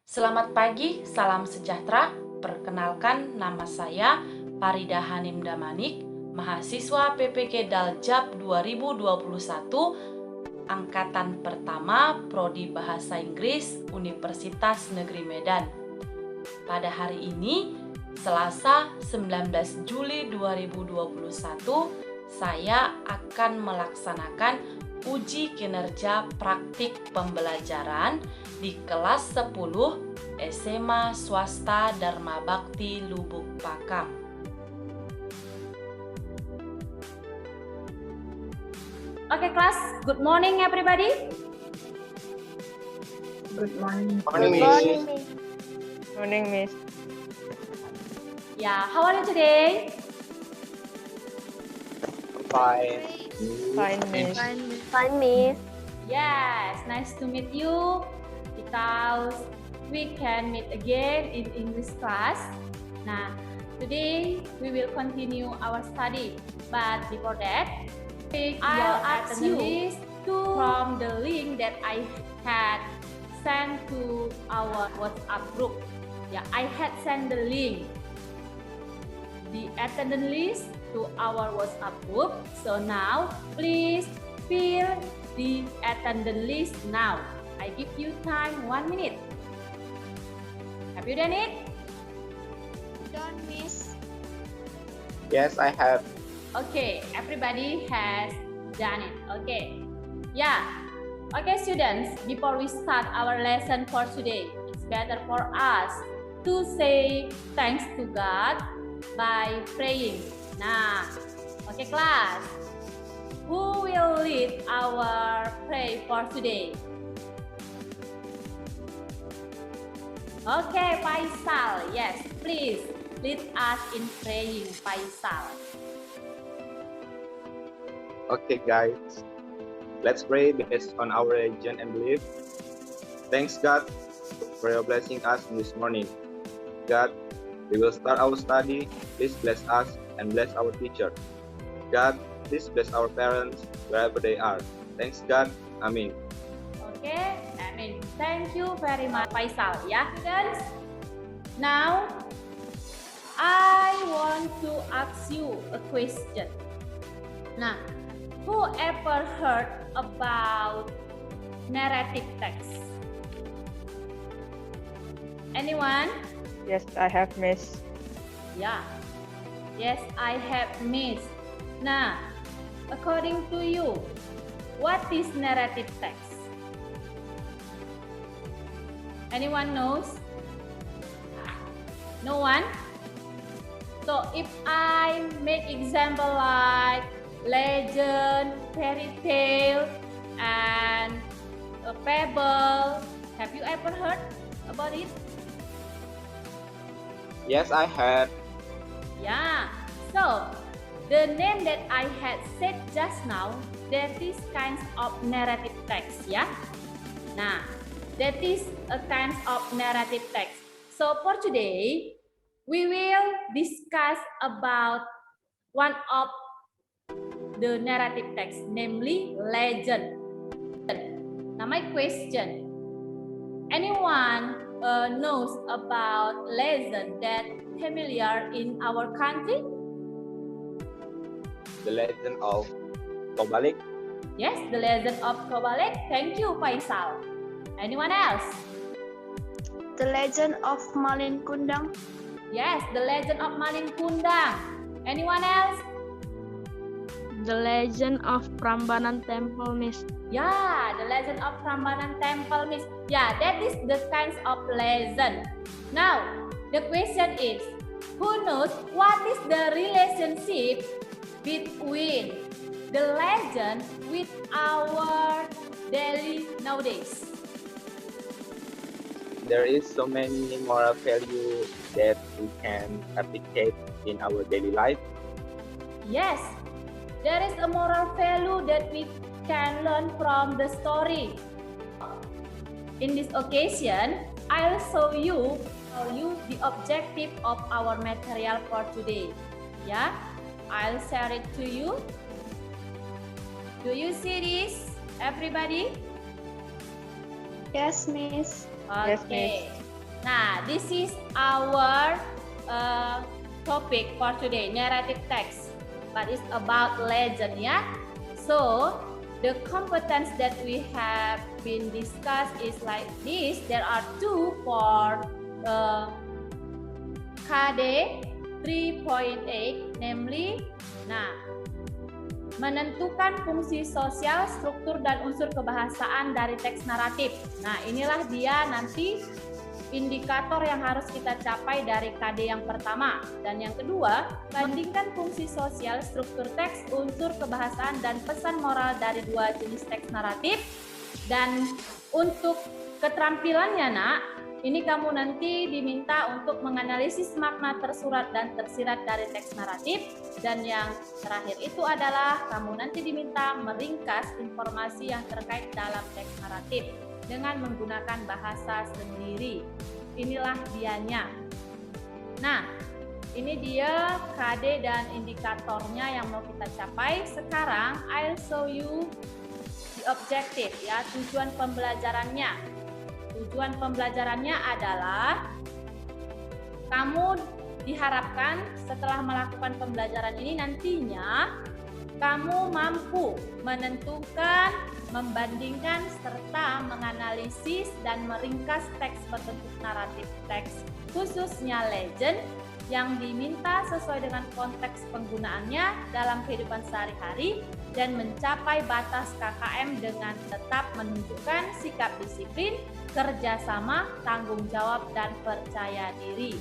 Selamat pagi, salam sejahtera. Perkenalkan, nama saya Farida Hanim Damanik, mahasiswa PPK Daljab 2021, angkatan pertama, Prodi Bahasa Inggris, Universitas Negeri Medan. Pada hari ini, Selasa 19 Juli 2021, saya akan melaksanakan uji kinerja praktik pembelajaran di kelas 10 SMA Swasta Dharma Bakti Lubuk Pakam. Okay, class. Good morning, everybody. Good morning. Morning, Good morning, Miss. Morning, Miss. Yeah, how are you today? Fine. Fine, Miss. Fine, Miss. Yes, nice to meet you because we can meet again in English class. Nah, today we will continue our study. But before that, I'll ask you from the link that I had sent to our WhatsApp group. Yeah, I had sent the link, the attendance list to our WhatsApp group. So now, please fill the attendance list now. I give you time 1 minute. Have you done it? Done, Miss. Yes, I have. Okay, everybody has done it. Okay. Yeah. Okay, students, before we start our lesson for today, it's better for us to say thanks to God by praying. Nah, okay, class. Who will lead our pray for today? Okay, Faisal. Yes, please lead us in praying, Faisal. Okay, guys. Let's pray based on our religion and belief. Thanks, God, for your blessing us this morning. God, we will start our study. Please bless us and bless our teacher. God, please bless our parents wherever they are. Thanks, God. Amen. Okay, amin. Thank you very much, Faisal. Ya, guys. Now, I want to ask you a question. Nah, who ever heard about narrative text? Anyone? Yes, I have, Miss. Yeah. Yes, I have missed. Nah, according to you, what is narrative text? Anyone knows? No one? So if I make example like legend, fairy tale, and a fable, have you ever heard about it? Yes, I had. Yeah. So the name that I had said just now, that is kinds of narrative text, yeah. Nah, that is a kind of narrative text. So for today, we will discuss about one of the narrative text, namely legend. Now my question, anyone knows about legend that familiar in our country? The Legend of Kobalik. Yes, the legend of Kobalik. Thank you, Faisal. Anyone else? The Legend of Malin Kundang. Yes, the legend of Malin Kundang. Anyone else? The Legend of Prambanan Temple, Miss. Yeah, the legend of Prambanan Temple, Miss. Yeah, that is the kinds of legend. Now, the question is, who knows what is the relationship between the legend with our daily nowadays? There is so many moral value that we can applicate in our daily life. Yes, there is a moral value that we can learn from the story. In this occasion, I'll show you the objective of our material for today. Yeah, I'll share it to you. Do you see this, everybody? Yes, Miss. Yes, Okay. Nah, this is our topic for today, narrative text, but it's about legend, ya. So the competence that we have been discussed is like this. There are two for KD 3.8, namely, menentukan fungsi sosial, struktur, dan unsur kebahasaan dari teks naratif. Nah, inilah dia nanti indikator yang harus kita capai dari KD yang pertama. Dan yang kedua, bandingkan fungsi sosial, struktur teks, unsur kebahasaan, dan pesan moral dari dua jenis teks naratif. Dan untuk keterampilannya, Nak, ini kamu nanti diminta untuk menganalisis makna tersurat dan tersirat dari teks naratif. Dan yang terakhir itu adalah kamu nanti diminta meringkas informasi yang terkait dalam teks naratif dengan menggunakan bahasa sendiri. Inilah dianya. Nah, ini dia KD dan indikatornya yang mau kita capai. Sekarang I'll show you the objective, ya, tujuan pembelajarannya. Tujuan pembelajarannya adalah kamu diharapkan setelah melakukan pembelajaran ini nantinya kamu mampu menentukan, membandingkan, serta menganalisis dan meringkas teks berbentuk naratif teks, khususnya legend, yang diminta sesuai dengan konteks penggunaannya dalam kehidupan sehari-hari dan mencapai batas KKM dengan tetap menunjukkan sikap disiplin, kerjasama, tanggung jawab, dan percaya diri.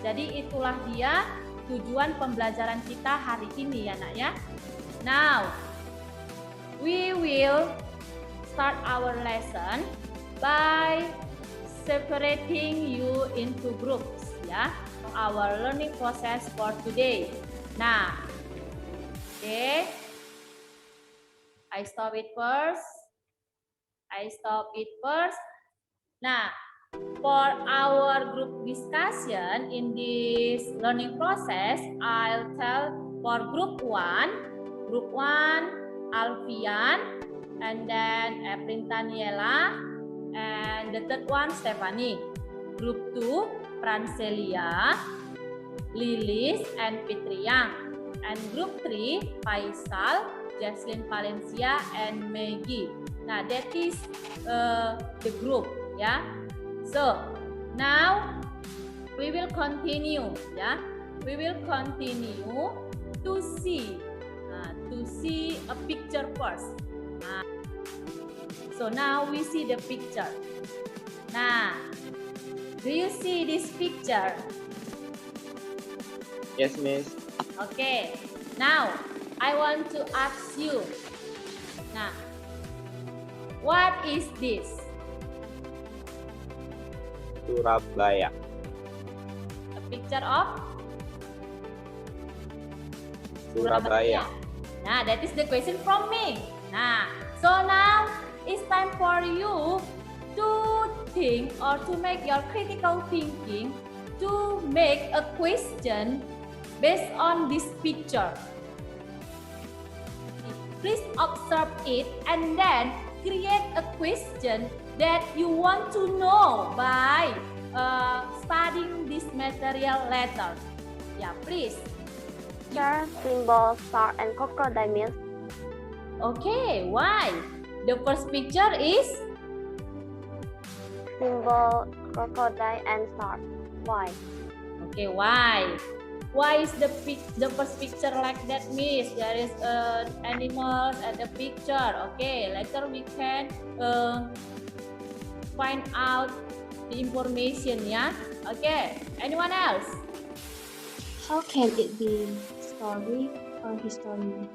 Jadi itulah dia tujuan pembelajaran kita hari ini, ya, Nak, ya. Now, we will start our lesson by separating you into groups, ya. Our learning process for today. Nah, okay. I stop it first. Nah, for our group discussion in this learning process, I'll tell for group 1, Alfian, and then April Taniela, and the third one Stephanie. Group 2, Francelia, Lilis, and Fitriang. And group 3, Faisal, Jaslyn Valencia, and Maggie. Nah, that is the group, ya. So now we will continue, ya. We will continue to see a picture first. So now we see the picture. Nah, do you see this picture? Yes, Miss. Okay. Now I want to ask you. Nah, what is this? Surabaya. A picture of Surabaya. Nah, that is the question from me. Nah, so now it's time for you to think or to make your critical thinking to make a question based on this picture. Please observe it and then create a question that you want to know by studying this material later. Yeah, please. Picture, symbol, star, and crocodile, Miss. Okay, why? The first picture is Symbol, crocodile, and star. Why? okay. Why? Why is the first picture like that, Miss? There is animals at the picture. Okay, later we can find out the information. Yeah. Okay. Anyone else? How can it be story or history?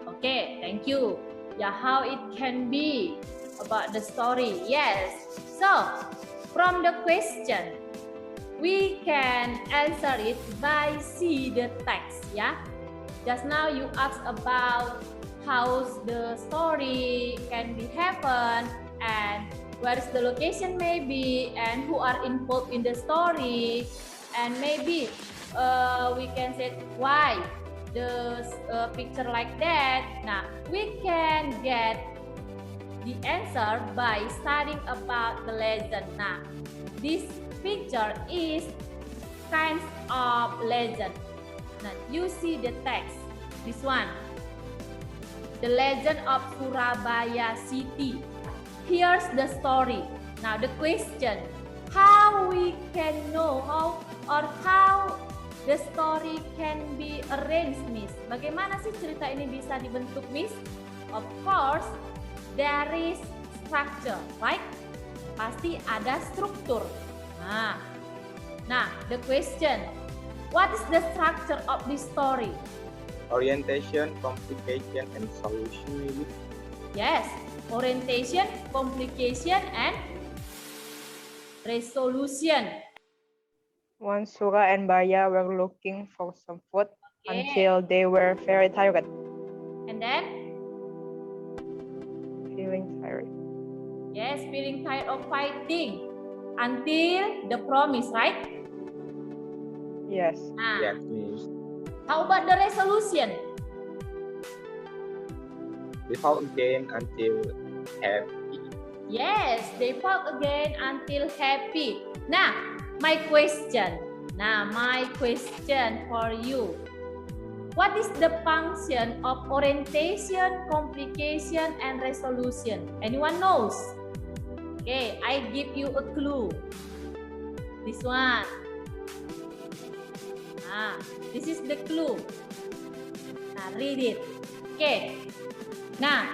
Okay, thank you. Yeah, how it can be about the story. Yes. So, from the question, we can answer it by see the text, yeah. Just now you asked about how the story can be happen and where is the location maybe and who are involved in the story, and maybe we can say why the picture like that. Now we can get the answer by studying about the legend. Nah, this picture is kinds of legend. Now, you see the text. This one, the legend of Surabaya city. Here's the story. Now, the question, how we can know how the story can be arranged, Miss? Bagaimana sih cerita ini bisa dibentuk, Miss? Of course, there is structure, right? Pasti ada struktur. Nah, the question, what is the structure of this story? Orientation, complication, and solution maybe? Yes, orientation, complication, and resolution. Once Sura and Baya were looking for some food Okay. until they were very tired, And then, feeling tired. yes, feeling tired of fighting until the promise, right? Yes. Nah, Yes, Miss. how about the resolution? We fought again until happy. Yes, they fought again until happy. Now, my question for you. What is the function of orientation, complication, and resolution? Anyone knows? Okay, I give you a clue. This one. This is the clue. Now, read it. Okay. Now,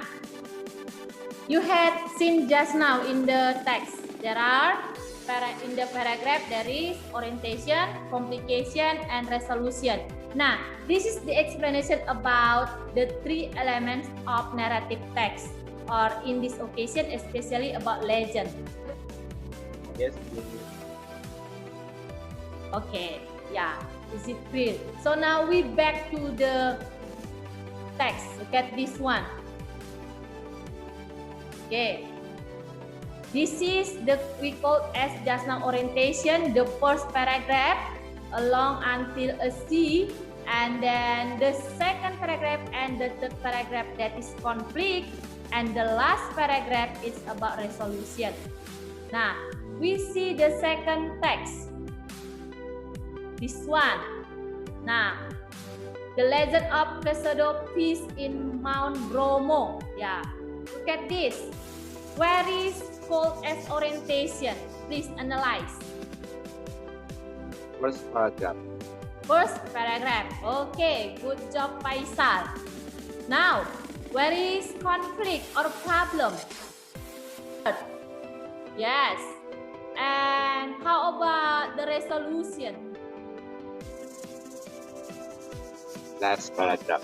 you had seen just now in the text, there are in the paragraph there is orientation, complication, and resolution. Now, this is the explanation about the three elements of narrative text, or in this occasion, especially about legend. Yes, Miss. Okay, yeah, is it clear? So now we back to the text. Look at this one. Okay. This is the we call as just now orientation, the first paragraph along until a C, and then the second paragraph and the third paragraph that is conflict, and the last paragraph is about resolution. Now, we see the second text. This one. Now, the legend of Kesodo Peace in Mount Bromo. Yeah, look at this. Where is called as orientation? Please analyze. First paragraph. First paragraph. Okay, good job, Faisal. Now, where is conflict or problem? Yes. And how about the resolution? Last paragraph.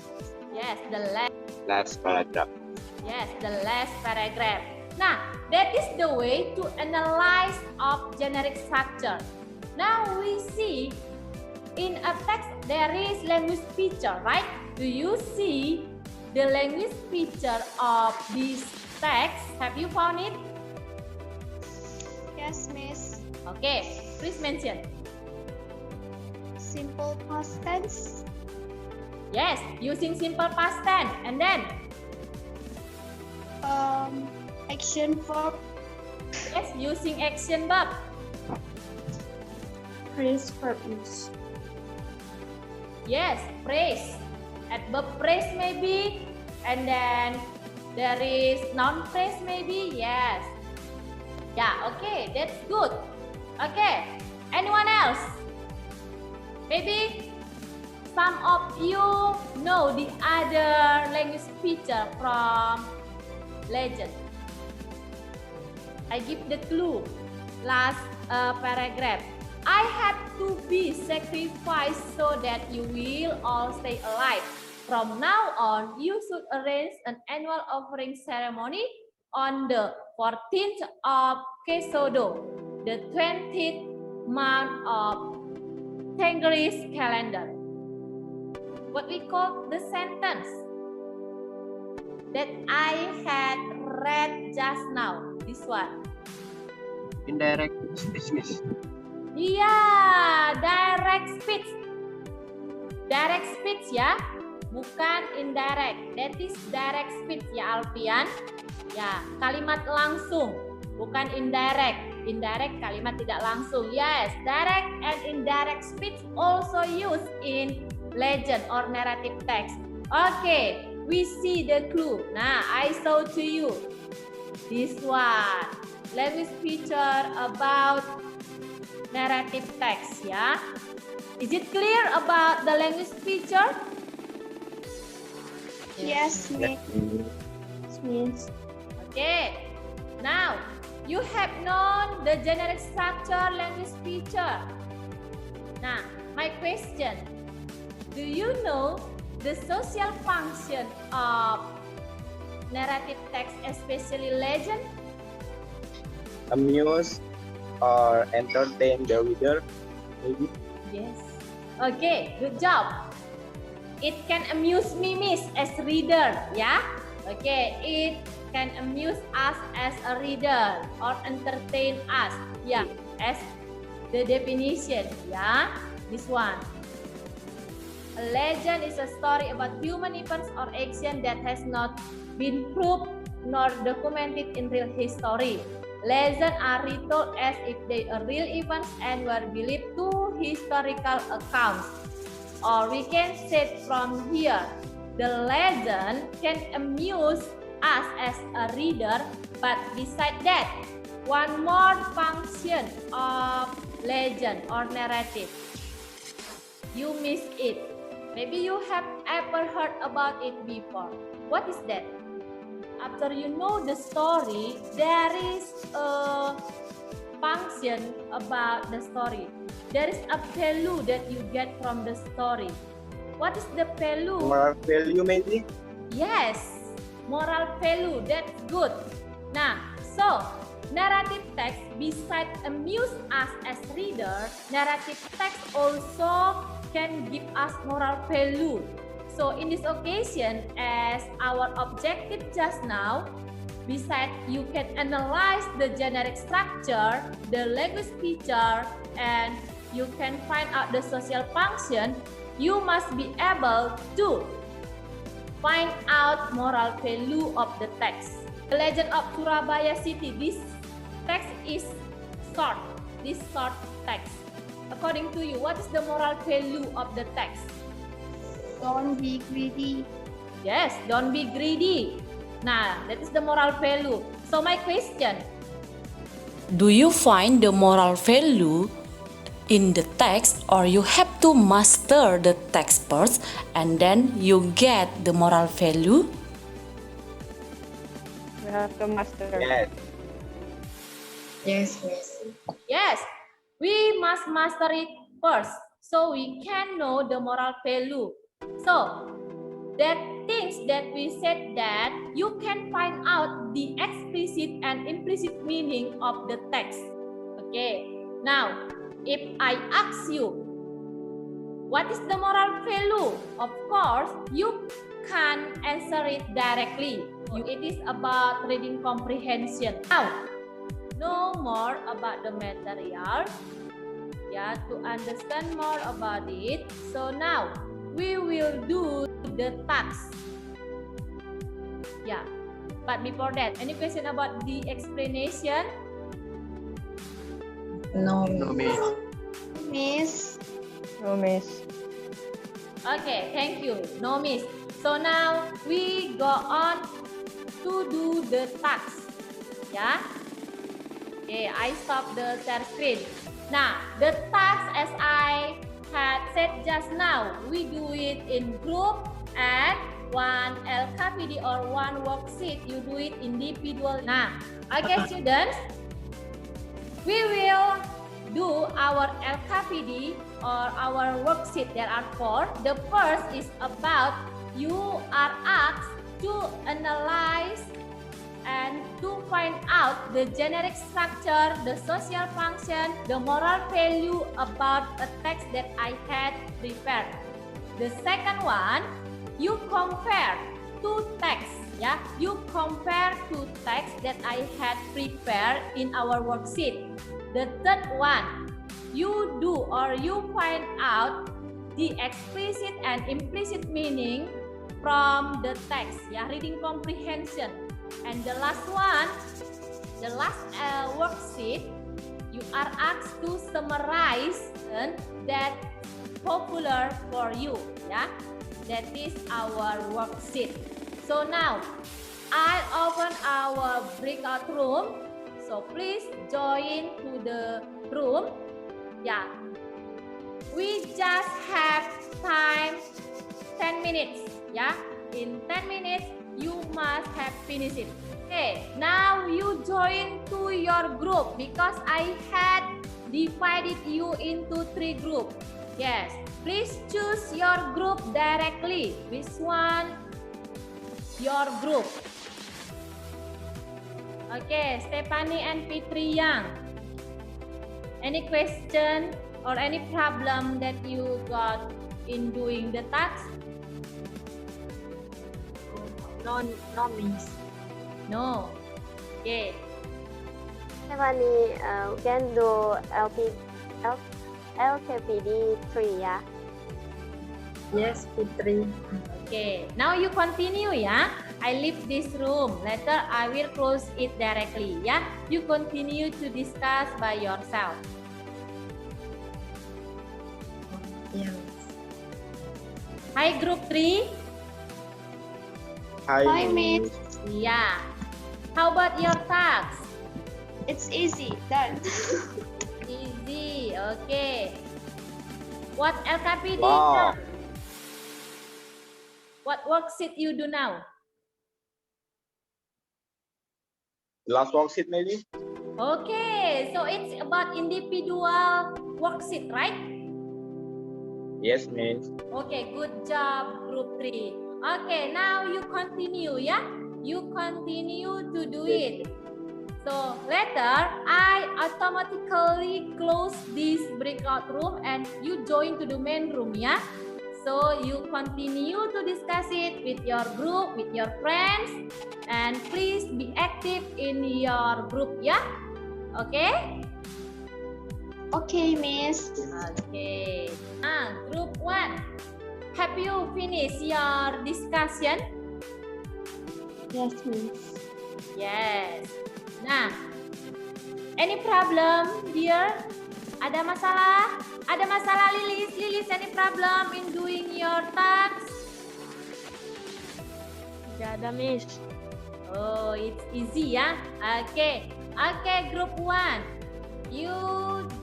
Yes, the Last paragraph. Yes, the last paragraph. Now, that is the way to analyze of generic structure. Now we see in a text there is language feature, right? Do you see the language feature of this text? Have you found it? Yes, Miss. Okay, please mention. Simple past tense. Yes, using simple past tense. And then, Action verb. yes, using action verb. Phrase verb use. Yes, praise. Adverb praise maybe. And then there is noun praise maybe. Yes. Yeah, okay, that's good. Okay, anyone else? Maybe some of you know the other language feature from legend. I give the clue. Last paragraph. I have to be sacrificed so that you will all stay alive. From now on, you should arrange an annual offering ceremony on the 14th of Kesodo, the 20th month of Tengris calendar. What we call the sentence that I had read just now, this one. Indirect speech. Yeah, direct speech. Direct speech ya. bukan indirect. That is direct speech ya Alfian. Ya, kalimat langsung, bukan indirect. Indirect kalimat tidak langsung. Yes, direct and indirect speech also used in legend or narrative text. Okay, we see the clue. Nah, I show to you this one. Language feature about narrative text ya. Is it clear about the language feature? Yes, Miss. Okay. Now, you have known the generic structure language feature. Now, my question, do you know the social function of narrative text, especially legend? Amuse or entertain the reader, maybe. Yes. Okay, good job. It can amuse me, Miss, as reader, yeah? Okay, it can amuse us as a reader or entertain us, yeah, as the definition, yeah? This one. A legend is a story about human events or action that has not been proved nor documented in real history. Legends are retold as if they are real events and were believed to historical accounts. Or we can say from here, the legend can amuse us as a reader, but beside that, one more function of legend or narrative. You miss it. Maybe you have ever heard about it before. What is that? After you know the story, there is a function about the story. There is a value that you get from the story. What is the value? Moral value, maybe. Yes, moral value. That's good. Now, so narrative text, besides amuse us as reader, narrative text also can give us moral value. So in this occasion, as our objective just now, besides you can analyze the generic structure, the language feature, and you can find out the social function, you must be able to find out moral value of the text. The Legend of Surabaya City, this text is short, this short text. According to you, what is the moral value of the text? Don't be greedy. Yes, don't be greedy. Nah, that is the moral value. So my question, Do you find the moral value in the text, or you have to master the text first and then you get the moral value? We have to master. Yes. yes, we must master it first so we can know the moral value. So that things that we said that you can find out the explicit and implicit meaning of the text. Okay, now if I ask you, what is the moral value? Of course, you can answer it directly. It is about reading comprehension. Now, know more about the material. Yeah, to understand more about it. So now, we will do the task. Yeah, but before that, any question about the explanation? No, Miss. No, Miss. Okay, thank you. No miss. So now we go on to do the task. Yeah. Okay, I stop the share screen. Now, the task as I had said just now, we do it in group and one LKPD or one worksheet, you do it individual. Now, okay students, we will do our LKPD or our worksheet. There are 4. The first is about you are asked to analyze and to find out the generic structure, the social function, the moral value about a text that I had prepared. The second one, you compare 2 texts. Yeah, you compare 2 texts that I had prepared in our worksheet. The third one, you do or you find out the explicit and implicit meaning from the text. Yeah, reading comprehension. And the last one, the last worksheet, you are asked to summarize that popular for you. Yeah, that is our worksheet. So now I open our breakout room. So please join to the room. Yeah, we just have time 10 minutes. Yeah, in 10 minutes you must have finished it. Okay, now you join to your group because I had divided you into 3 groups. Yes, please choose your group directly. Which one your group? Okay, Stephanie and Fitri Yang. Any question or any problem that you got in doing the task? No, miss. No. Okay. Stephanie, we can do LKPD 3, yeah? Yes, Fitri. Okay, now you continue ya. I leave this room. Later I will close it directly ya. You continue to discuss by yourself. Yeah. Hi group 3. Hi, Miss. Yeah. How about your task? It's easy. Done. Easy. Okay. What LKPD? Wow. What worksheet you do now? Last worksheet maybe? Okay, so it's about individual worksheet, right? Yes, Miss. Okay, good job, group 3. Okay, now you continue, yeah? You continue to do it. So later, I automatically close this breakout room and you join to the main room, yeah? So you continue to discuss it with your group, with your friends, and please be active in your group, yeah? Okay? Okay, Miss. Okay. Group 1. Have you finished your discussion? Yes, Miss. Yes. Nah, any problem, dear? Ada masalah? Ada masalah, Lilis? Lilis, any problem in doing your task? Tidak ada, miss. Oh, it's easy ya. Okay. Okay, group 1. You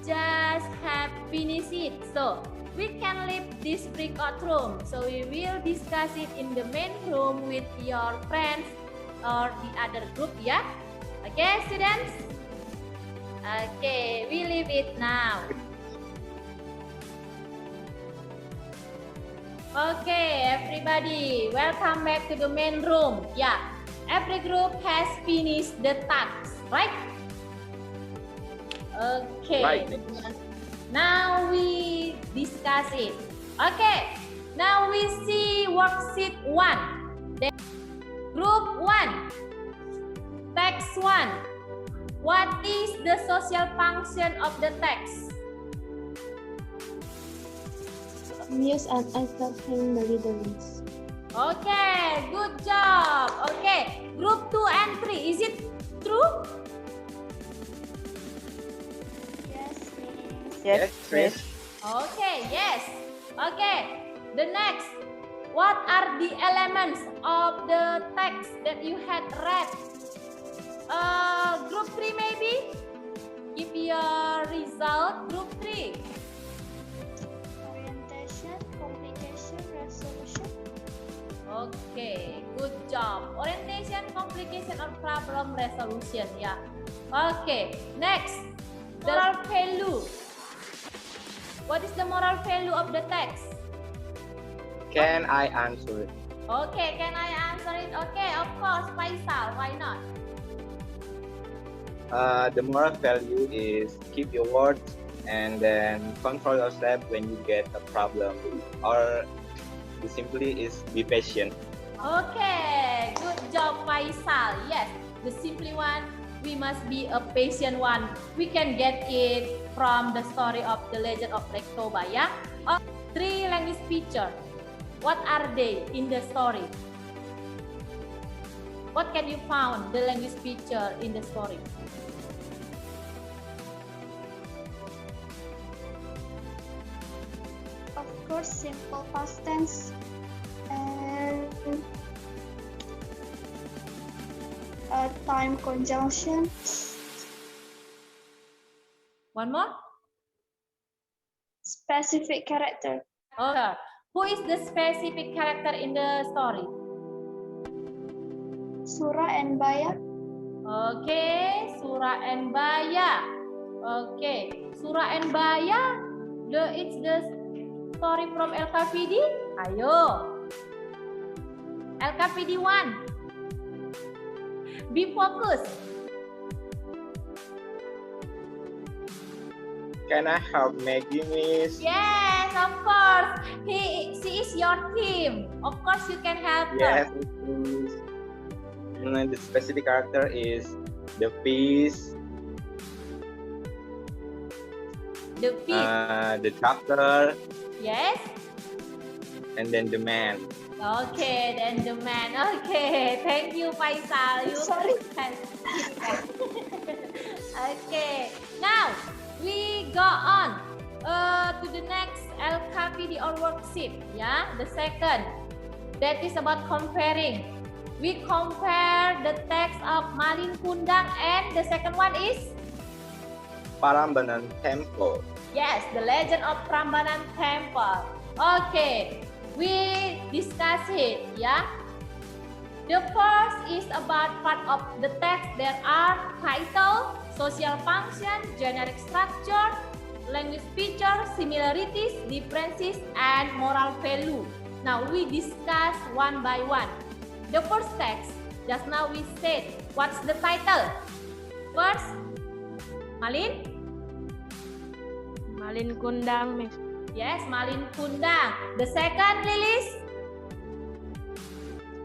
just have finished it. So, we can leave this breakout room. So, we will discuss it in the main room with your friends or the other group ya. Okay, students? Okay, we leave it now. Okay, everybody, welcome back to the main room. Yeah, every group has finished the task, right? Okay. Right. Now we discuss it. Okay, now we see worksheet 1. Then group 1, text 1. What is the social function of the text? Amuse and entertain the readers. Okay, good job. Okay, group 2 and 3. Is it true? Yes, Miss. Yes, Miss. Okay, yes. Okay, the next. What are the elements of the text that you had read? Group 3 maybe? Give your result, group 3. Orientation, complication, resolution. Okay, good job. Orientation, complication, or problem resolution. Yeah. Okay, next. Moral value. What is the moral value of the text? Can I answer it? Okay, can I answer it? Okay, of course, Faisal. Why not? The moral value is keep your words and then control yourself when you get a problem, or simply is be patient. Okay, good job, Faisal. Yes, the simply one, we must be a patient one. We can get it from the story of the Legend of Lektoba, yeah? 3 language feature. What are they in the story? What can you find the language feature in the story? Of course, simple past tense and a time conjunction. One more. Specific character. Okay. Who is the specific character in the story? Sura and Baya. Okay, Sura and Baya. Okay, Sura and Baya. It's the story from LKPD. Ayo. LKPD 1. Be focused. Can I help Maggie, Miss? Yes, of course. She is your team. Of course, you can help Yes, her. Miss. The specific character is the fish, The fish. the doctor, Yes. and then the man. Okay, then the man. Okay, thank you, Faisal. You Sorry. Okay, now we go on to the next LKPD or worksheet. Yeah, the second. That is about comparing. We compare the text of Malin Kundang and the second one is Prambanan Temple. yes, the legend of Prambanan Temple. Okay, we discuss it. Yeah. The first is about part of the text. There are title, social function, generic structure, language feature, similarities, differences, and moral value. Now we discuss one by one. The first text, just now we said, what's the title? First, Malin? Malin Kundang, Miss. Yes, Malin Kundang. The second, Lilis?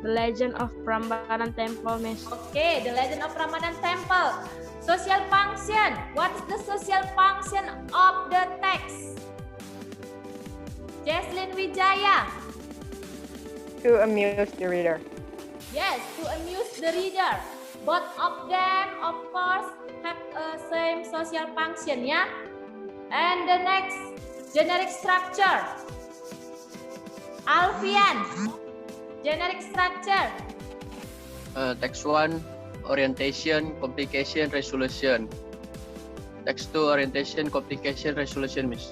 The Legend of Prambanan Temple, Miss. Okay, the Legend of Prambanan Temple. Social function. What's the social function of the text? Jesslyn Wijaya. To amuse the reader. Yes, to amuse the reader. Both of them, of course, have a same social function, yeah? And the next, generic structure. Alfian, generic structure. Text 1, orientation, complication, resolution. Text 2, orientation, complication, resolution, Miss.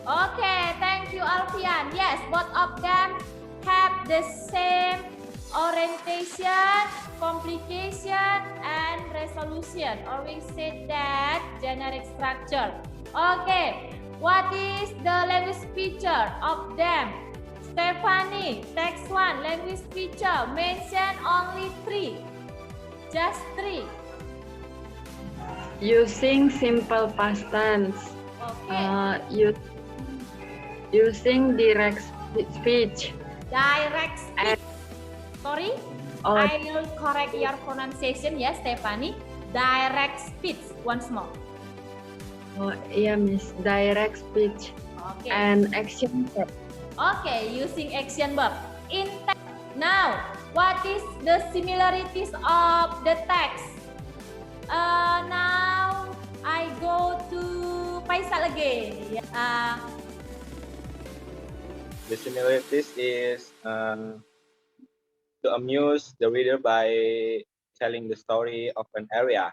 Okay, thank you, Alfian. Yes, both of them have the same orientation, complication, and resolution. Or we say that generic structure. Okay, what is the language feature of them? Stephanie, text 1, language feature. Mention only 3. Just 3. Using simple past tense. Okay. Using direct speech. Direct speech. Sorry, Oh, I will correct your pronunciation, yes, Stephanie. Direct speech. Once more. yeah, Miss. Direct speech Okay. and action verb. Okay, using action verb. In text. Now, what is the similarities of the text? Now I go to Faisal again. The similarities is to amuse the reader by telling the story of an area.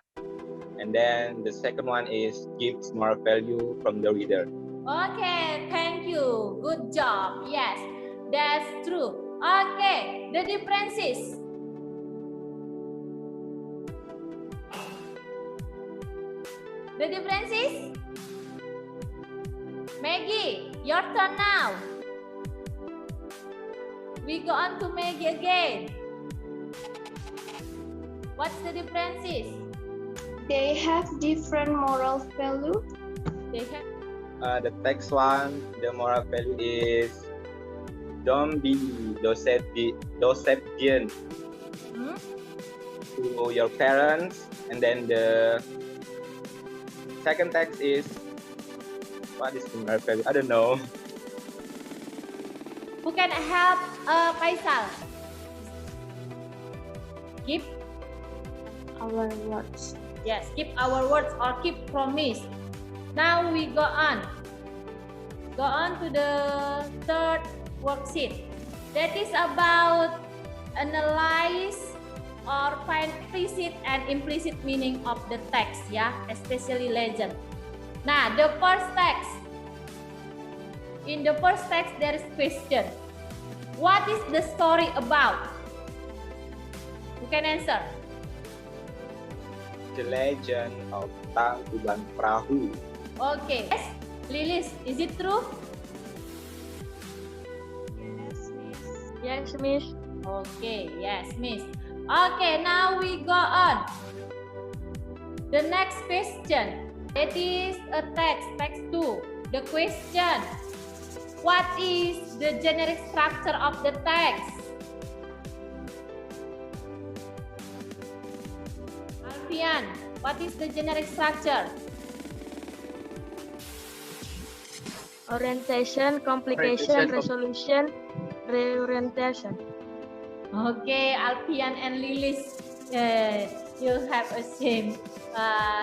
And then the second one is gives more value from the reader. Okay, thank you. Good job. Yes, that's true. Okay, the differences. The differences? Maggie, your turn now. We go on to Maggie again. What's the differences? They have different moral value. They have The text one, the moral value is don't be disobedient to your parents. And then the second text is, what is the moral value? I don't know. Who can help Faisal? Keep, Our words. yes, keep our words or keep promise. Now we go on. Go on to the third worksheet. That is about analyze or find explicit and implicit meaning of the text, ya, especially legend. Nah, the first text. In the first text, there is question. What is the story about? You can answer. The legend of Tangkuban Perahu. Okay. Yes, Lilis, is it true? Yes, Miss. Okay, yes, Miss. Okay, now we go on. The next question. It is a text 2. The question. What is the generic structure of the text? Alfian, what is the generic structure? Orientation, complication, Orientation, resolution, reorientation. Okay, Alfian and Lilis, you have a same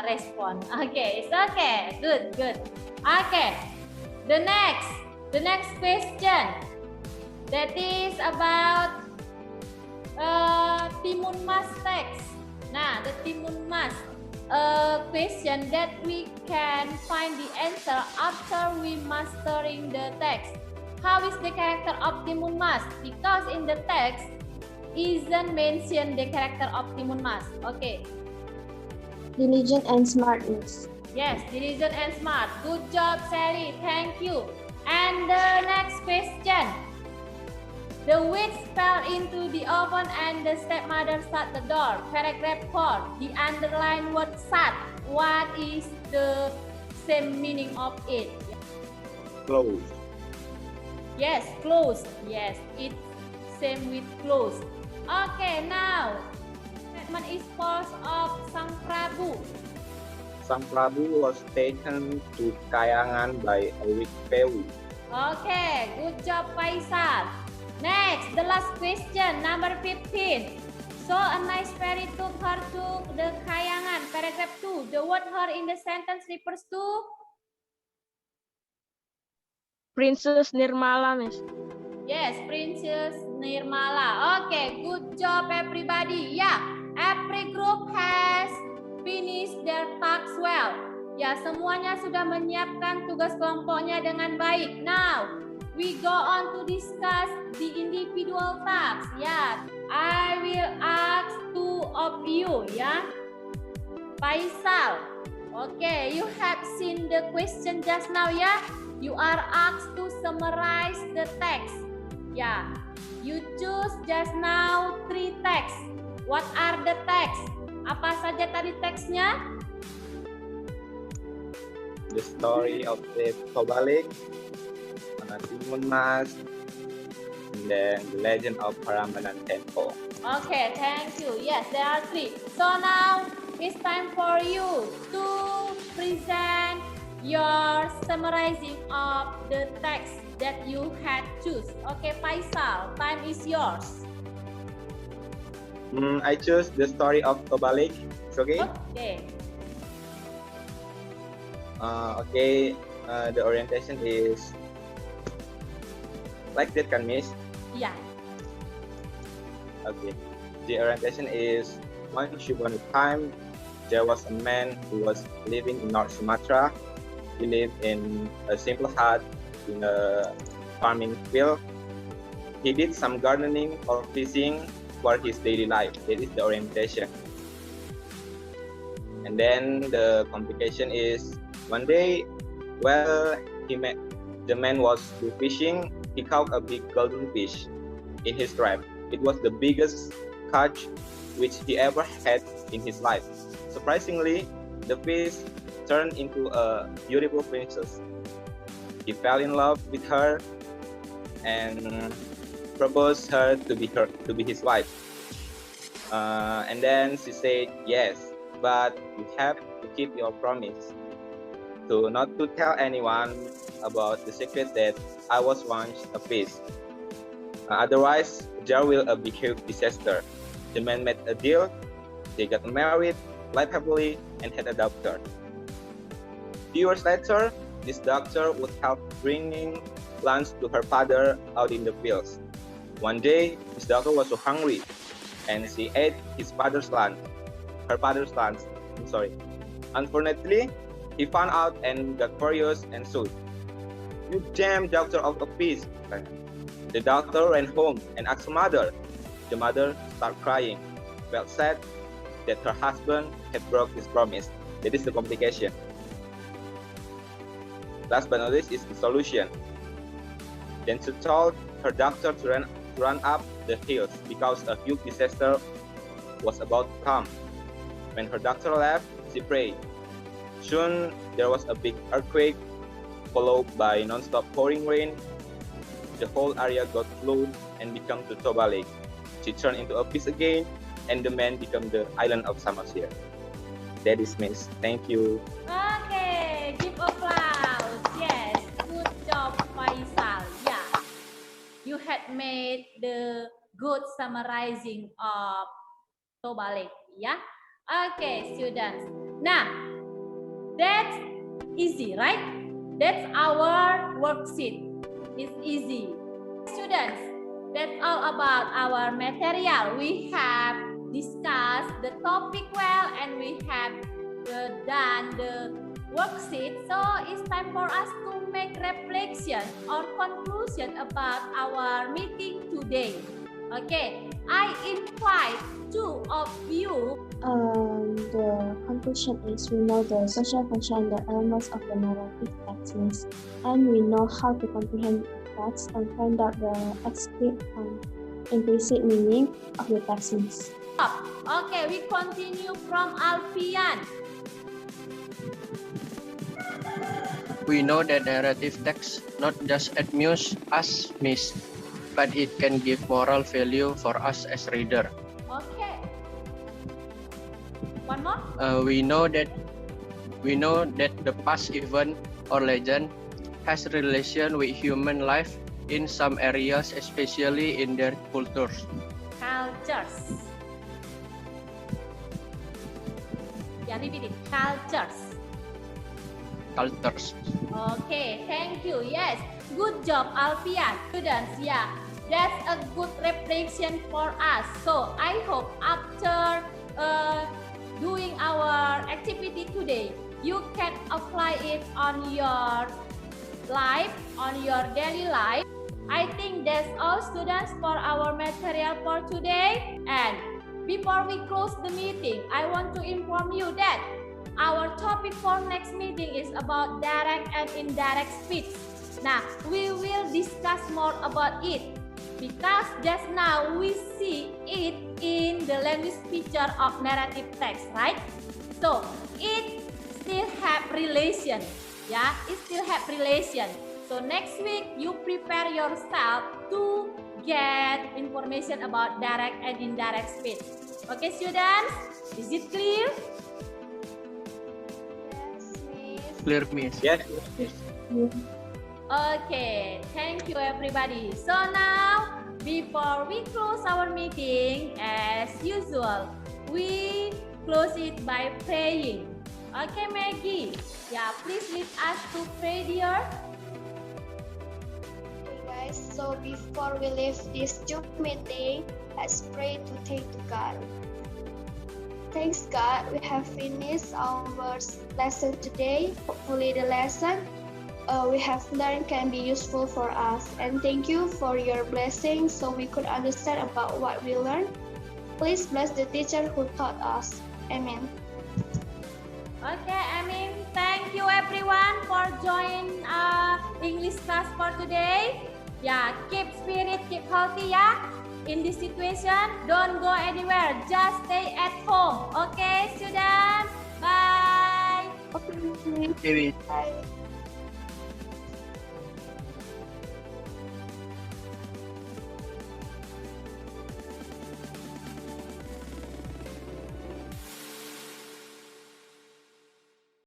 response. Okay, it's okay. Good, good. Okay, the next question. That is about Timun Mas text. Nah, the Timun Mas question that we can find the answer after we mastering the text. How is the character of Timun Mas? Because in the text isn't mentioned the character of Timun Mas. Okay. Diligent and smartness. Yes, diligent and smart. Good job, Sally. Thank you. And the next question. The witch fell into the oven and the stepmother shut the door. Paragraph 4. The underlined word shut. What is the same meaning of it? Close. Yes, close. Yes, it's same with close. Okay, now statement is false of Sang Prabu. Sang Prabu was taken to Kayangan by a weak fairy. Okay, good job, Faisal. Next, the last question, number 15. So a nice fairy took her to the Kayangan. Paragraph 2. The word her in the sentence refers to? Princess Nirmala, Miss. Yes, Princess Nirmala. Okay, good job everybody. Yeah, every group has finished their tasks well. Ya, semuanya sudah menyiapkan tugas kelompoknya dengan baik. Now, we go on to discuss the individual tasks. Ya, I will ask two of you. Ya, Faisal. Okay, you have seen the question just now. Ya, you are asked to summarize the text. Ya, you choose just now 3 texts. What are the texts? Apa saja tadi teksnya? The story of the Tobalik, Timun Mas, and then the legend of Prambanan Temple. Okay, thank you. Yes, there are 3. So now it's time for you to present your summarizing of the text that you had choose. Okay, Faisal, time is yours. I choose the story of Tobalik. It's okay? Okay. Okay, the orientation is like that, kan, Miss? Yeah. Okay. The orientation is once upon a time, there was a man who was living in North Sumatra. He lived in a simple hut in a farming field. He did some gardening or fishing for his daily life. That is the orientation. And then the complication is one day, while the man was fishing, he caught a big golden fish in his trap. It was the biggest catch which he ever had in his life. Surprisingly, the fish turned into a beautiful princess. He fell in love with her and proposed her to be his wife. And then she said yes, but you have to keep your promise to not to tell anyone about the secret that I was once a fish. Otherwise, there will be huge disaster. The men made a deal, they got married, lived happily, and had a daughter. Few years later, this doctor would help bringing lunch to her father out in the fields. One day, this doctor was so hungry, and she ate her father's lunch. Unfortunately, he found out and got furious and sued. "You damn doctor of a piece!" The doctor ran home and asked her mother. The mother started crying, felt sad that her husband had broke his promise. That is the complication. Last but not least is the solution. Then she told her doctor to run up the hills because a huge disaster was about to come. When her doctor left, she prayed. Soon there was a big earthquake, followed by non-stop pouring rain. The whole area got flooded and became to Toba Lake. She turned into a fish again, and the man became the island of Samosir. That is Miss. Thank you. Okay, give applause. Yes, good job, Faisal. Yeah, you had made the good summarizing of Toba Lake. Yeah. Okay, students. Now, that's easy, right? That's our worksheet. It's easy. Students, that's all about our material. We have discussed the topic well and we have done the worksheet. So it's time for us to make reflection or conclusion about our meeting today. Okay, I invite two of you. The conclusion is we know the social function and the elements of the narrative text means, and we know how to comprehend the text and find out the explicit and implicit meaning of the text means. Okay, we continue from Alfian. We know that narrative text not just amuse us, miss, but it can give moral value for us as reader. Okay. One more. We know that the past event or legend has relation with human life in some areas, especially in their cultures. Cultures. Yeah, repeat it. Cultures. Cultures. Okay, thank you. Yes, good job, Alfian. Students, yeah, that's a good reflection for us. So I hope after doing our activity today, you can apply it on your life, on your daily life. I think that's all, students, for our material for today. And before we close the meeting, I want to inform you that our topic for next meeting is about direct and indirect speech. Now, we will discuss more about it because just now we see it in the language feature of narrative text, right? So, it still have relation. Yeah, it still have relation. So next week, you prepare yourself to get information about direct and indirect speech. Okay, students, is it clear? Yes, Miss. Clear, miss. Yes. Okay, thank you everybody. So now, before we close our meeting, as usual, we close it by praying. Okay, Maggie. Yeah, please lead us to pray, dear. Okay, guys, so before we leave this Zoom meeting, let's pray to thank to God. Thanks, God, we have finished our lesson today. Hopefully the lesson we have learned can be useful for us. And thank you for your blessing so we could understand about what we learned. Please bless the teacher who taught us. Amen. Okay, thank you everyone for joining English class for today. Yeah, keep spirit, keep healthy, yeah. In this situation, don't go anywhere. Just stay at home. Okay, students? Bye. Okay. Okay. Bye.